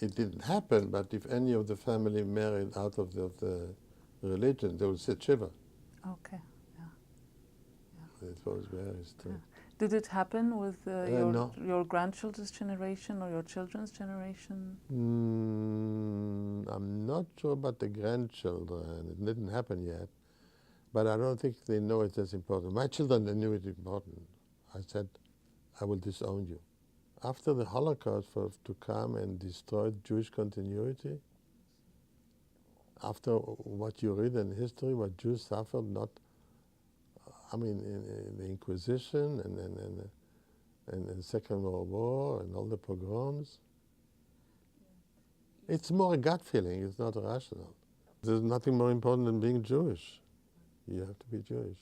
it didn't happen, but if any of the family married out of the religion, they would say shiva. Okay. It was very strict. Did it happen with No. your grandchildren's generation or your children's generation? I'm not sure about the grandchildren. It didn't happen yet. But I don't think they know it as important. My children, they knew it important. I said, I will disown you. After the Holocaust, to come and destroy Jewish continuity, after what you read in history, what Jews suffered, in the Inquisition and the Second World War and all the pogroms, it's more a gut feeling, it's not rational. There's nothing more important than being Jewish. You have to be Jewish.